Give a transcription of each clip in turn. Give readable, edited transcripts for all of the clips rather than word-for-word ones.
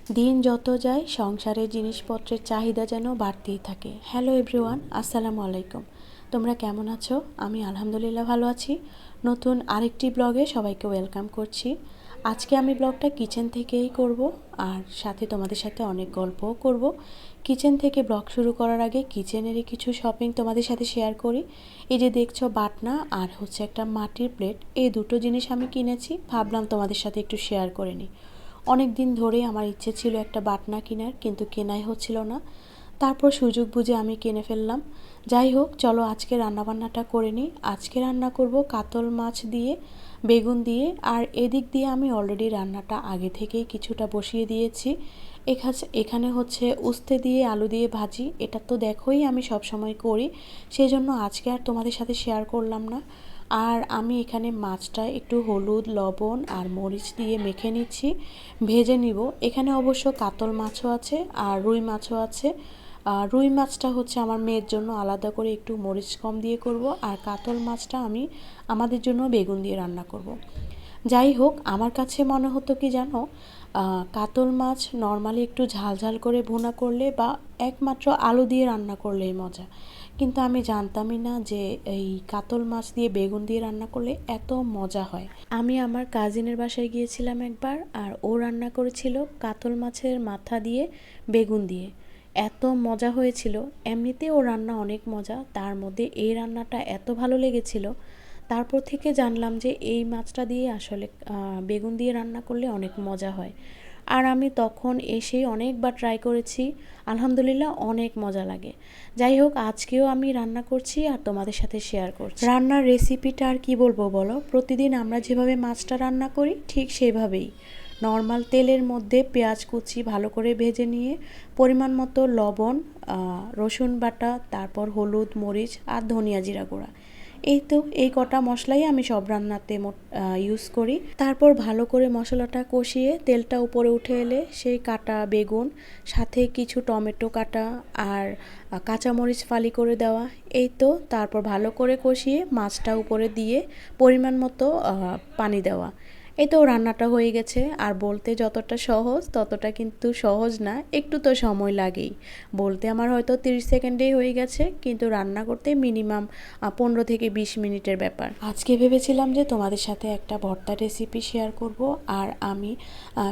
দিন যত যায় সংসারের জিনিসপত্রের চাহিদা যেন বাড়তেই থাকে। হ্যালো এভরিওয়ান, আসসালামু আলাইকুম। তোমরা কেমন আছো? আমি আলহামদুলিল্লাহ ভালো আছি। নতুন আরেকটি ব্লগে সবাইকে ওয়েলকাম করছি। আজকে আমি ব্লগটা কিচেন থেকেই করব, আর সাথে তোমাদের সাথে অনেক গল্পও করব। কিচেন থেকে ব্লগ শুরু করার আগে কিচেনেরই কিছু শপিং তোমাদের সাথে শেয়ার করি। এই যে দেখছো বাটনা আর হচ্ছে একটা মাটির প্লেট, এই দুটো জিনিস আমি কিনেছি, ভাবলাম তোমাদের সাথে একটু শেয়ার করে নিই। অনেক দিন ধরেই আমার ইচ্ছে ছিল একটা বাটনা কেনার, কিন্তু কেনাই হচ্ছিল না। তারপর সুযোগ বুঝে আমি কিনে ফেললাম। যাই হোক, চলো আজকে রান্নাবান্নাটা করে নিই। আজকে রান্না করব কাতল মাছ দিয়ে, বেগুন দিয়ে। আর এদিক দিয়ে আমি অলরেডি রান্নাটা আগে থেকেই কিছুটা বসিয়ে দিয়েছি। এখানে হচ্ছে উস্তে দিয়ে আলু দিয়ে ভাজি, এটা তো দেখোই আমি সব সময় করি, সেই জন্য আজকে আর তোমাদের সাথে শেয়ার করলাম না। আর আমি এখানে মাছটা একটু হলুদ, লবণ আর মরিচ দিয়ে মেখে নিচ্ছি, ভেজে নিব। এখানে অবশ্য কাতল মাছও আছে আর রুই মাছও আছে। রুই মাছটা হচ্ছে আমার মেয়ের জন্য আলাদা করে একটু মরিচ কম দিয়ে করব, আর কাতল মাছটা আমি আমাদের জন্য বেগুন দিয়ে রান্না করব। যাই হোক, আমার কাছে মনে হতো কি জানো, কাতল মাছ নর্মালি একটু ঝাল ঝাল করে ভুনা করলে বা একমাত্র আলু দিয়ে রান্না করলেই মজা। কিন্তু আমি জানতামই না যে এই কাতল মাছ দিয়ে বেগুন দিয়ে রান্না করলে এত মজা হয়। আমি আমার কাজিনের বাসায় গিয়েছিলাম একবার, আর ও রান্না করেছিল কাতল মাছের মাথা দিয়ে বেগুন দিয়ে। এত মজা হয়েছিল। এমনিতে ও রান্না অনেক মজা, তার মধ্যে এই রান্নাটা এত ভালো লেগেছিল। তারপর থেকে জানলাম যে এই মাছটা দিয়ে আসলে বেগুন দিয়ে রান্না করলে অনেক মজা হয়। আর আমি তখন এসেই অনেকবার ট্রাই করেছি, আলহামদুলিল্লাহ অনেক মজা লাগে। যাই হোক, আজকেও আমি রান্না করছি আর তোমাদের সাথে শেয়ার করছি। রান্নার রেসিপিটা আর কি বলবো বলো, প্রতিদিন আমরা যেভাবে মাছটা রান্না করি ঠিক সেভাবেই। নর্মাল তেলের মধ্যে পেঁয়াজ কুচি ভালো করে ভেজে নিয়ে পরিমাণ মতো লবণ, রসুন বাটা, তারপর হলুদ, মরিচ আর ধনিয়া জিরা গুঁড়া, এই তো এই কটা মশলাই আমি সব রান্নাতে ইউজ করি। তারপর ভালো করে মশলাটা কষিয়ে তেলটা উপরে উঠে এলে সেই কাটা বেগুন, সাথে কিছু টমেটো কাটা আর কাঁচামরিচ ফালি করে দেওয়া, এই তো। তারপর ভালো করে কষিয়ে মাছটা উপরে দিয়ে পরিমাণ মতো পানি দেওয়া। এই তো রান্নাটা হয়ে গেছে। আর বলতে যতটা সহজ ততটা কিন্তু সহজ না, একটু তো সময় লাগেই। বলতে আমার হয়তো 30 সেকেন্ডেই হয়ে গেছে, কিন্তু রান্না করতে মিনিমাম 15 থেকে 20 মিনিটের ব্যাপার। আজকে ভেবেছিলাম যে তোমাদের সাথে একটা ভর্তা রেসিপি শেয়ার করব, আর আমি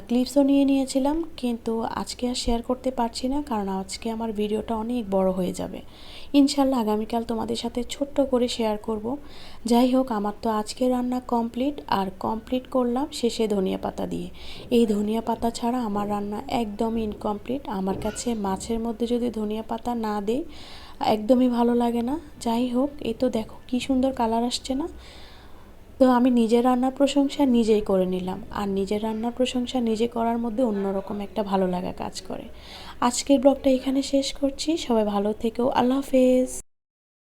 ক্লিপসও নিয়ে নিয়েছিলাম, কিন্তু আজকে আর শেয়ার করতে পারছি না, কারণ আজকে আমার ভিডিওটা অনেক বড় হয়ে যাবে। ইনশাল্লাহ আগামীকাল তোমাদের সাথে ছোট্ট করে শেয়ার করব। যাই হোক, আমার তো আজকে রান্না কমপ্লিট, আর কমপ্লিট করলাম শেষে ধনিয়া পাতা দিয়ে। এই ধনিয়া পাতা ছাড়া আমার রান্না একদমই ইনকমপ্লিট। আমার কাছে মাছের মধ্যে যদি ধনিয়া পাতা না দেই একদমই ভালো লাগে না। যাই হোক, এই তো দেখো কি সুন্দর কালার আসছে না। তো আমি নিজের রান্নার প্রশংসা নিজেই করে নিলাম, আর নিজের রান্নার প্রশংসা নিজে করার মধ্যে অন্যরকম একটা ভালো লাগা কাজ করে। আজকের ব্লগটা এখানে শেষ করছি। সবাই ভালো থেকো, আল্লাহ হাফেজ।